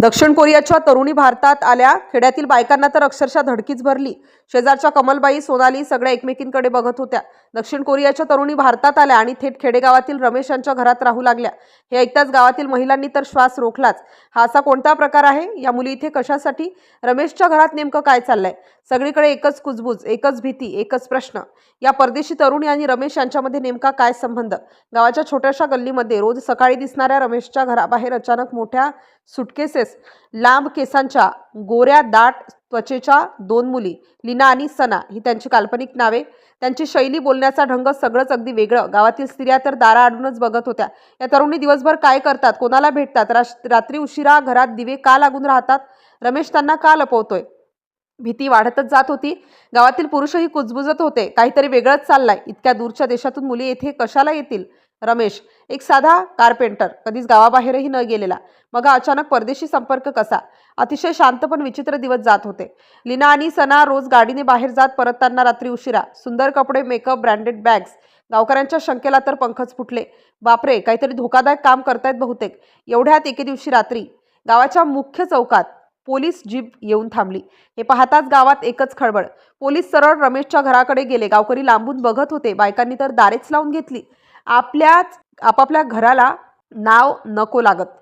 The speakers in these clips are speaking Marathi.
दक्षिण कोरियाच्या तरुणी भारतात आल्या. खेड्यातील बायकांना तर अक्षरशः धडकीच भरली. शेजारच्या कमलबाई, सोनाली सगळ्या एकमेकींकडे बघत होत्या. दक्षिण कोरियाच्या तरुणी भारतात आल्या आणि थेट खेडेगावातील रमेश यांच्या घरात राहू लागल्या. हे ऐकताच गावातील महिलांनी तर श्वास रोखलाच. हा असा कोणता प्रकार आहे? या मुली इथे कशासाठी? रमेशच्या घरात नेमकं काय चाललंय? सगळीकडे एकच कुजबूज, एकच भीती, एकच प्रश्न. या परदेशी तरुणी आणि रमेश यांच्यामध्ये नेमका काय संबंध? गावाच्या छोट्याशा गल्लीमध्ये रोज सकाळी दिसणाऱ्या रमेशच्या घराबाहेर अचानक मोठ्या सुटकेसेस, लांब केसांच्या, गोऱ्या दाट त्वचेच्या दोन मुली, लीना आणि सना ही त्यांची काल्पनिक नावे. त्यांची शैली, बोलण्याचा ढंग सगळंच अगदी वेगळं. गावातील स्त्रिया तर दाराआडूनच बघत होत्या. या तरुणी दिवसभर काय करतात, कोणाला भेटतात, रात्री उशिरा घरात दिवे का लागून राहतात, रमेश त्यांना का लपवतोय? भीती वाढतच जात होती. गावातील पुरुषही कुजबुजत होते. काहीतरी वेगळंच चाललंय. इतक्या दूरच्या देशातून मुली येथे कशाला येतील? रमेश एक साधा कारपेंटर, कधीच गावाबाहेरही न गेलेला. मग अचानक परदेशी संपर्क कसा? अतिशय शांत पण विचित्र दिवस जात होते. लीना आणि सना रोज गाडीने बाहेर जात, परतताना रात्री उशिरा. सुंदर कपडे, मेकअप, ब्रँडेड बॅग्स. गावकऱ्यांच्या शंकेला तर पंखच फुटले. बापरे, काहीतरी धोकादायक काम करतायत बहुतेक. एवढ्यात एके दिवशी रात्री गावाच्या मुख्य चौकात पोलीस जीप येऊन थांबली. हे पाहताच गावात एकच खळबळ. पोलीस सरळ रमेशच्या घराकडे गेले. गावकरी लांबून बघत होते. बायकांनी तर दारेच लावून घेतली. आपापल्या घराला नाव नको लागत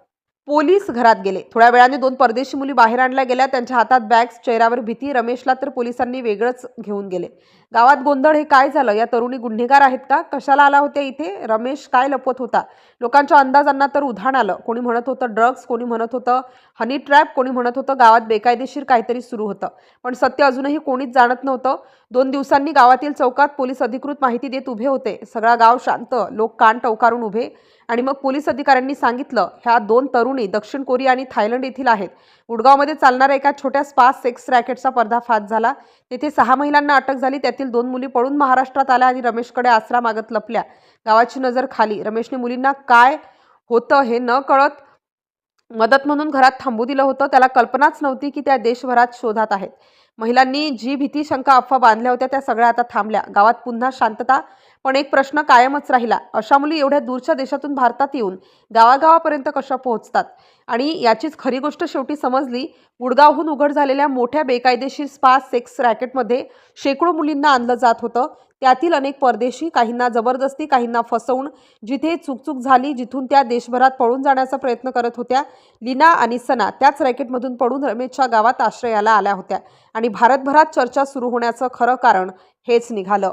पोलीस घरात गेले. थोड्या वेळाने दोन परदेशी मुली बाहेर आणल्या गेल्या. त्यांच्या हातात बॅग्स, चेहऱ्यावर भीती. रमेशला तर पोलिसांनी वेगळंच घेऊन गेले. गावात गोंधळ. हे काय झालं? या तरुणी गुन्हेगार आहेत का? कशाला आला होत्या इथे? रमेश काय लपवत होता? लोकांच्या अंदाजांना तर उधाण आलं. कोणी म्हणत होतं ड्रग्ज, कोणी म्हणत होतं हनी ट्रॅप, कोणी म्हणत होतं गावात बेकायदेशीर काहीतरी सुरू होतं. पण सत्य अजूनही कोणीच जाणत नव्हतं. 2 दिवसांनी गावातील चौकात पोलीस अधिकृत माहिती देत उभे होते. सगळा गाव शांत. लोक कान टवकारून उभे. आणि मग पोलीस अधिकाऱ्यांनी सांगितलं, ह्या 2 तरुणी दक्षिण कोरिया आणि थायलंड येथील आहेत. गुडगावमध्ये चालणाऱ्या एका छोट्या स्पा सेक्स रॅकेटचा पर्दाफाश झाला. तेथे 6 महिलांना अटक झाली. त्यातील 2 मुली पळून महाराष्ट्रात आल्या आणि रमेशकडे आसरा मागत लपल्या. गावाची नजर खाली. रमेशने मुलींना काय होतं हे न कळत मदत म्हणून घरात थांबू दिलं होतं. त्याला कल्पनाच नव्हती की त्या देशभरात शोधात आहेत. महिलांनी जी भीती, शंका, अफवा बांधल्या होत्या त्या सगळ्या आता थांबल्या. गावात पुन्हा शांतता. पण एक प्रश्न कायमच राहिला. अशा मुली एवढ्या दूरच्या देशातून भारतात येऊन गावागावापर्यंत कशा पोहोचतात? आणि याचीच खरी गोष्ट शेवटी समजली. गुडगावहून उघड झालेल्या मोठ्या बेकायदेशीर स्पा सेक्स रॅकेटमध्ये शेकडो मुलींना आणलं जात होतं. त्यातील अनेक परदेशी, काहींना जबरदस्ती, काहींना फसवून. जिथे चूक झाली, जिथून त्या देशभरात पळून जाण्याचा प्रयत्न करत होत्या, लीना आणि सना त्याच रॅकेटमधून पळून रमेशच्या गावात आश्रयाला आल्या होत्या. आणि भारतभरात चर्चा सुरू होण्याचं खरं कारण हेच निघालं.